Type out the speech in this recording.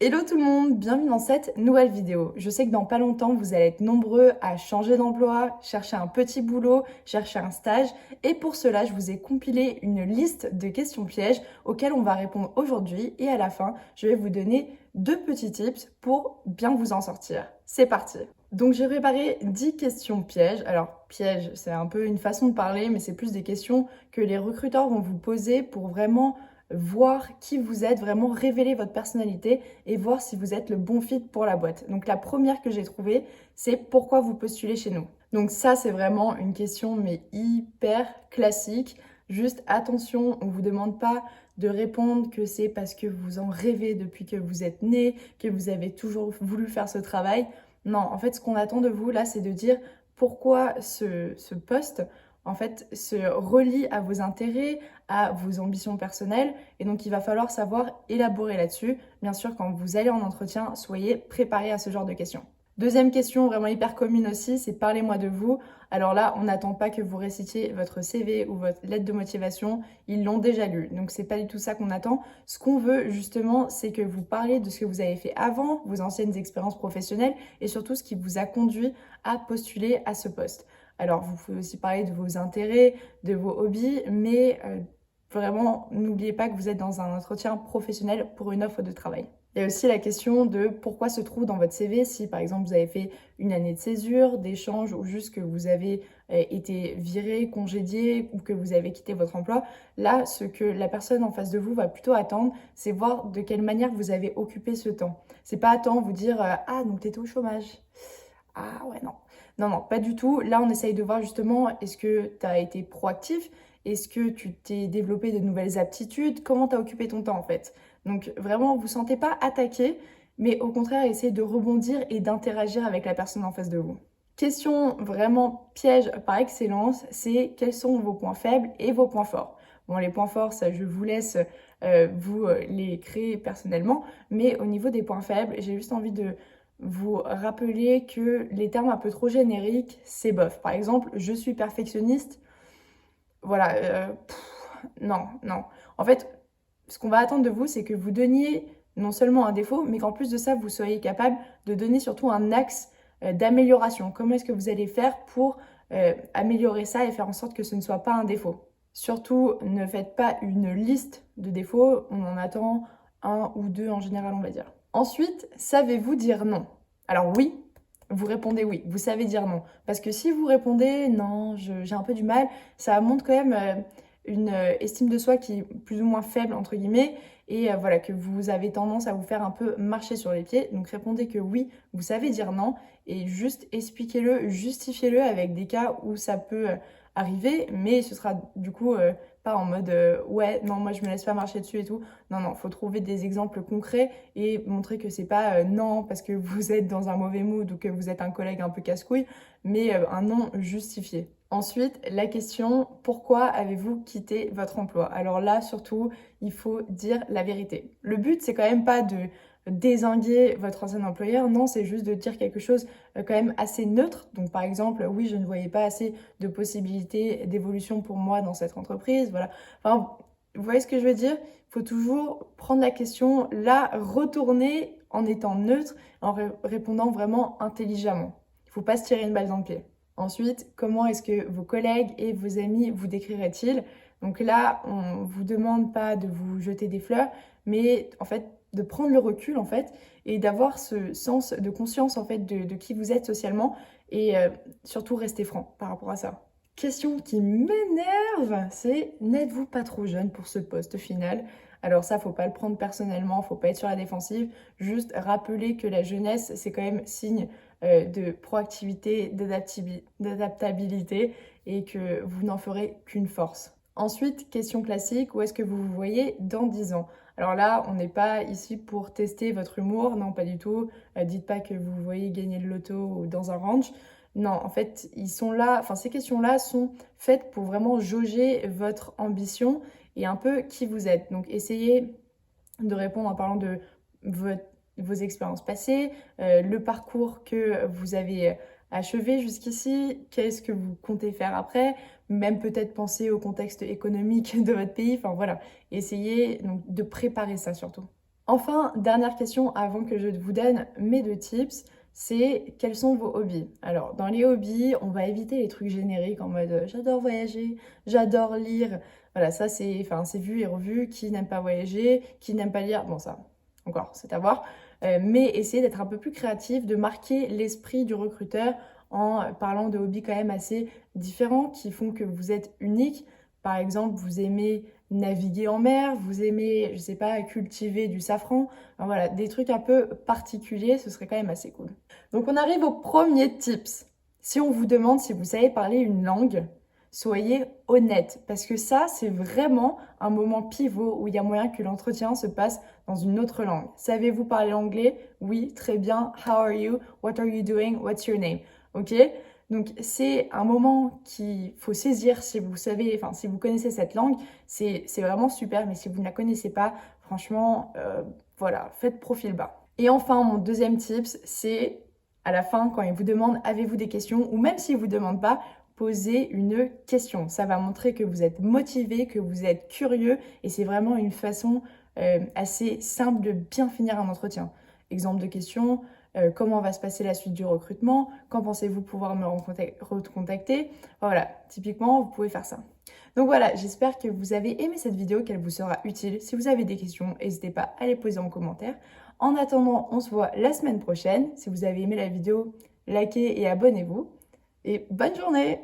Hello tout le monde, bienvenue dans cette nouvelle vidéo. Je sais que dans pas longtemps, vous allez être nombreux à changer d'emploi, chercher un petit boulot, chercher un stage. Et pour cela, je vous ai compilé une liste de questions pièges auxquelles on va répondre aujourd'hui. Et à la fin, je vais vous donner 2 petits tips pour bien vous en sortir. C'est parti. Donc j'ai préparé 10 questions pièges. Alors piège, c'est un peu une façon de parler, mais c'est plus des questions que les recruteurs vont vous poser pour vraiment voir qui vous êtes, vraiment révéler votre personnalité et voir si vous êtes le bon fit pour la boîte. Donc la première que j'ai trouvée, c'est pourquoi vous postulez chez nous. Donc ça, c'est vraiment une question mais hyper classique. Juste attention, on ne vous demande pas de répondre que c'est parce que vous en rêvez depuis que vous êtes né, que vous avez toujours voulu faire ce travail. Non, en fait, ce qu'on attend de vous là, c'est de dire pourquoi ce poste en fait se relie à vos intérêts, à vos ambitions personnelles. Et donc, il va falloir savoir élaborer là-dessus. Bien sûr, quand vous allez en entretien, soyez préparés à ce genre de questions. Deuxième question, vraiment hyper commune aussi, c'est parlez-moi de vous. Alors là, on n'attend pas que vous récitiez votre CV ou votre lettre de motivation, ils l'ont déjà lu. Donc c'est pas du tout ça qu'on attend. Ce qu'on veut justement, c'est que vous parliez de ce que vous avez fait avant, vos anciennes expériences professionnelles et surtout ce qui vous a conduit à postuler à ce poste. Alors vous pouvez aussi parler de vos intérêts, de vos hobbies, mais vraiment, n'oubliez pas que vous êtes dans un entretien professionnel pour une offre de travail. Il y a aussi la question de pourquoi se trouve dans votre CV si par exemple vous avez fait une année de césure, d'échange ou juste que vous avez été viré, congédié ou que vous avez quitté votre emploi. Là, ce que la personne en face de vous va plutôt attendre, c'est voir de quelle manière vous avez occupé ce temps. C'est pas attendre vous dire ah donc t'étais au chômage. Ah ouais non. Non, non, pas du tout. Là, on essaye de voir justement, est-ce que tu as été proactif? Est-ce que tu t'es développé de nouvelles aptitudes? Comment tu as occupé ton temps en fait? Donc vraiment, vous ne vous sentez pas attaqué, mais au contraire, essayez de rebondir et d'interagir avec la personne en face de vous. Question vraiment piège par excellence, c'est quels sont vos points faibles et vos points forts. Bon, les points forts, ça, je vous laisse vous les créer personnellement, mais au niveau des points faibles, j'ai juste envie de vous rappeler que les termes un peu trop génériques, c'est bof. Par exemple, je suis perfectionniste. Voilà, non, non. En fait, ce qu'on va attendre de vous, c'est que vous donniez non seulement un défaut, mais qu'en plus de ça, vous soyez capable de donner surtout un axe d'amélioration. Comment est-ce que vous allez faire pour améliorer ça et faire en sorte que ce ne soit pas un défaut? Surtout, ne faites pas une liste de défauts, on en attend un ou deux en général, on va dire. Ensuite, savez-vous dire non? Alors oui, vous répondez oui, vous savez dire non. Parce que si vous répondez non, j'ai un peu du mal, ça montre quand même une estime de soi qui est plus ou moins faible, entre guillemets, et voilà, que vous avez tendance à vous faire un peu marcher sur les pieds. Donc répondez que oui, vous savez dire non, et juste expliquez-le, justifiez-le avec des cas où ça peut arriver, mais ce sera du coup pas en mode ouais, non, moi je me laisse pas marcher dessus et tout. Non, non, faut trouver des exemples concrets et montrer que c'est pas non parce que vous êtes dans un mauvais mood ou que vous êtes un collègue un peu casse-couille, mais un non justifié. Ensuite, la question, pourquoi avez-vous quitté votre emploi? Alors là, surtout, il faut dire la vérité. Le but, c'est quand même pas de dézinguer votre ancien employeur, non, c'est juste de dire quelque chose quand même assez neutre. Donc par exemple, oui, je ne voyais pas assez de possibilités d'évolution pour moi dans cette entreprise, voilà. Enfin, vous voyez ce que je veux dire? Il faut toujours prendre la question, la retourner en étant neutre, en répondant vraiment intelligemment. Il ne faut pas se tirer une balle dans le pied. Ensuite, comment est-ce que vos collègues et vos amis vous décriraient-ils? Donc là, on vous demande pas de vous jeter des fleurs, mais en fait de prendre le recul en fait et d'avoir ce sens de conscience en fait de qui vous êtes socialement et surtout rester franc par rapport à ça. Question qui m'énerve, c'est n'êtes-vous pas trop jeune pour ce poste final? Alors ça, faut pas le prendre personnellement, faut pas être sur la défensive, juste rappeler que la jeunesse, c'est quand même signe de proactivité, d'adaptabilité et que vous n'en ferez qu'une force. Ensuite, question classique, où est-ce que vous vous voyez dans 10 ans? Alors là, on n'est pas ici pour tester votre humour, non pas du tout. Dites pas que vous voyez gagner le loto ou dans un ranch. Non, en fait, ils sont là, enfin ces questions-là sont faites pour vraiment jauger votre ambition et un peu qui vous êtes. Donc essayez de répondre en parlant de vos expériences passées, le parcours que vous avez achevé jusqu'ici, qu'est-ce que vous comptez faire après, même peut-être penser au contexte économique de votre pays, enfin voilà, essayez donc de préparer ça surtout. Enfin, dernière question avant que je vous donne mes 2 tips, c'est quels sont vos hobbies? Alors, dans les hobbies, on va éviter les trucs génériques en mode j'adore voyager, j'adore lire. Voilà, ça c'est vu et revu. Qui n'aime pas voyager, qui n'aime pas lire, bon ça, encore, c'est à voir. Mais essayez d'être un peu plus créatif, de marquer l'esprit du recruteur en parlant de hobbies quand même assez différents qui font que vous êtes unique. Par exemple, vous aimez naviguer en mer, vous aimez, je sais pas, cultiver du safran. Enfin, voilà, des trucs un peu particuliers, ce serait quand même assez cool. Donc on arrive au premier tips. Si on vous demande si vous savez parler une langue, soyez honnête, parce que ça, c'est vraiment un moment pivot où il y a moyen que l'entretien se passe dans une autre langue. Savez-vous parler anglais? Oui, très bien. How are you? What are you doing? What's your name? Ok? Donc c'est un moment qu'il faut saisir si vous savez, enfin si vous connaissez cette langue, c'est vraiment super, mais si vous ne la connaissez pas, franchement, voilà, faites profil bas. Et enfin, mon deuxième tips, c'est à la fin, quand il vous demande avez-vous des questions, ou même s'il ne vous demande pas, posez une question. Ça va montrer que vous êtes motivé, que vous êtes curieux, et c'est vraiment une façon assez simple de bien finir un entretien. Exemple de question, comment va se passer la suite du recrutement? Quand pensez-vous pouvoir me recontacter? Voilà, typiquement, vous pouvez faire ça. Donc voilà, j'espère que vous avez aimé cette vidéo, qu'elle vous sera utile. Si vous avez des questions, n'hésitez pas à les poser en commentaire. En attendant, on se voit la semaine prochaine. Si vous avez aimé la vidéo, likez et abonnez-vous. Et bonne journée!